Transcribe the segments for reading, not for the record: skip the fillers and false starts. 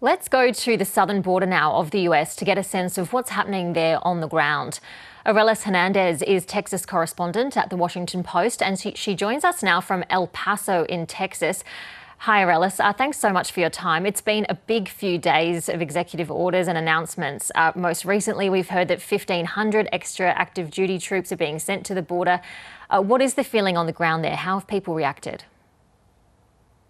Let's go to the southern border now of the US to get a sense of what's happening there on the ground. Arelis Hernandez is Texas correspondent at the Washington Post, and she joins us now from El Paso in Texas. Hi, Arelis. Thanks so much for your time. It's been a big few days of executive orders and announcements. Most recently, we've heard that 1,500 extra active duty troops are being sent to the border. What is the feeling on the ground there? How have people reacted?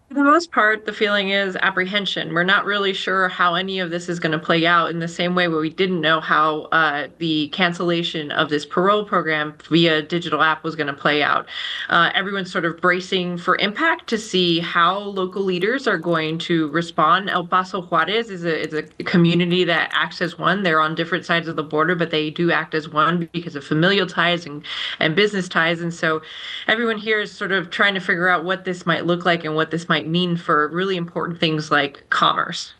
For the most part, the feeling is apprehension. We're not really sure how any of this is going to play out in the same way where we didn't know how the cancellation of this parole program via digital app was going to play out. Everyone's sort of bracing for impact to see how local leaders are going to respond. El Paso Juarez is a community that acts as one. They're on different sides of the border, but they do act as one because of familial ties and business ties. And so everyone here is sort of trying to figure out what this might look like and what this might mean for really important things like commerce.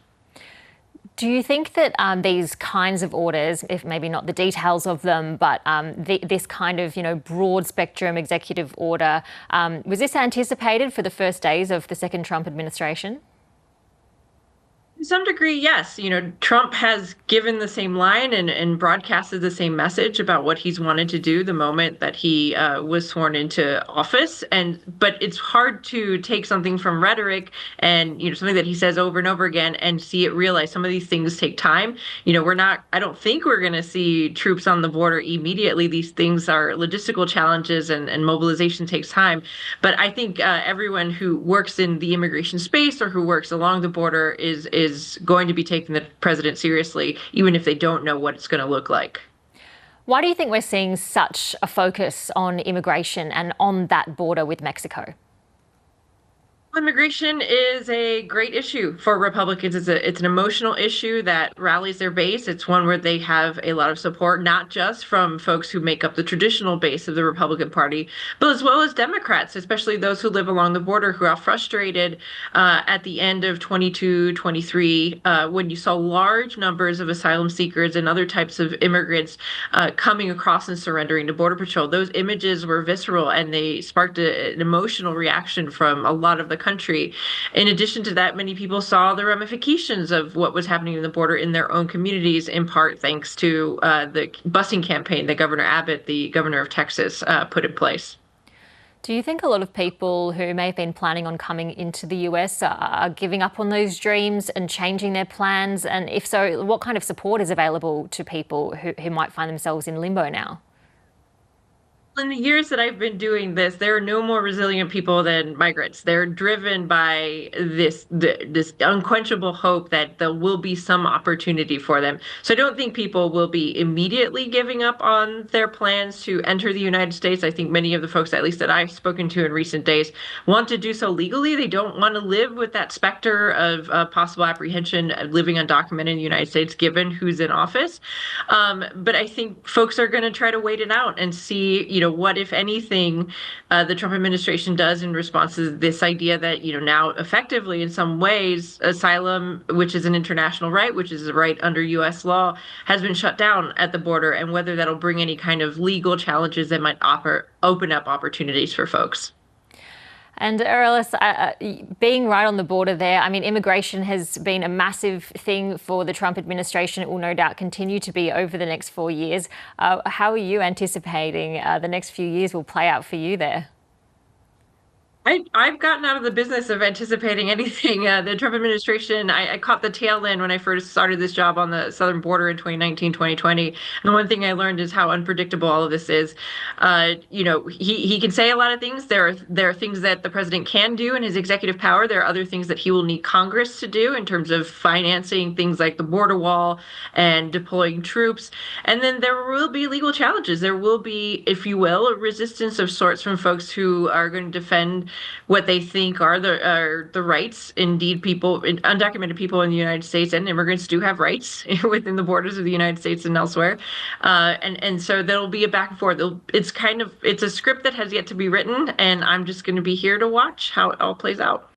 Do you think that these kinds of orders, if maybe not the details of them, but this kind of, broad spectrum executive order, was this anticipated for the first days of the second Trump administration? To some degree, yes. Trump has given the same line and broadcasted the same message about what he's wanted to do the moment that he was sworn into office. But it's hard to take something from rhetoric and something that he says over and over again and see it realized. Some of these things take time. I don't think we're going to see troops on the border immediately. These things are logistical challenges and mobilization takes time. But I think everyone who works in the immigration space or who works along the border is going to be taking the president seriously, even if they don't know what it's going to look like. Why do you think we're seeing such a focus on immigration and on that border with Mexico? Immigration is a great issue for Republicans. It's an emotional issue that rallies their base. It's one where they have a lot of support, not just from folks who make up the traditional base of the Republican Party, but as well as Democrats, especially those who live along the border who are frustrated at the end of 22, 23, when you saw large numbers of asylum seekers and other types of immigrants coming across and surrendering to Border Patrol. Those images were visceral and they sparked an emotional reaction from a lot of the country. In addition to that, many people saw the ramifications of what was happening in the border in their own communities, in part thanks to the busing campaign that Governor Abbott, the governor of Texas, put in place. Do you think a lot of people who may have been planning on coming into the US are giving up on those dreams and changing their plans? And if so, what kind of support is available to people who might find themselves in limbo now? In the years that I've been doing this, there are no more resilient people than migrants. They're driven by this unquenchable hope that there will be some opportunity for them. So I don't think people will be immediately giving up on their plans to enter the United States. I think many of the folks, at least that I've spoken to in recent days, want to do so legally. They don't want to live with that specter of possible apprehension living undocumented in the United States, given who's in office. But I think folks are going to try to wait it out and see, what, if anything, the Trump administration does in response to this idea that, now effectively, in some ways, asylum, which is an international right, which is a right under U.S. law, has been shut down at the border, and whether that'll bring any kind of legal challenges that might open up opportunities for folks. And Arelis, being right on the border there, immigration has been a massive thing for the Trump administration. It will no doubt continue to be over the next 4 years. How are you anticipating the next few years will play out for you there? I've gotten out of the business of anticipating anything. The Trump administration, I caught the tail end when I first started this job on the southern border in 2019, 2020. And the one thing I learned is how unpredictable all of this is. He can say a lot of things. There are things that the president can do in his executive power. There are other things that he will need Congress to do in terms of financing things like the border wall and deploying troops. And then there will be legal challenges. There will be, if you will, a resistance of sorts from folks who are going to defend what they think are the rights. Indeed, undocumented people in the United States and immigrants do have rights within the borders of the United States and elsewhere. And so there'll be a back and forth. It's a script that has yet to be written, and I'm just going to be here to watch how it all plays out.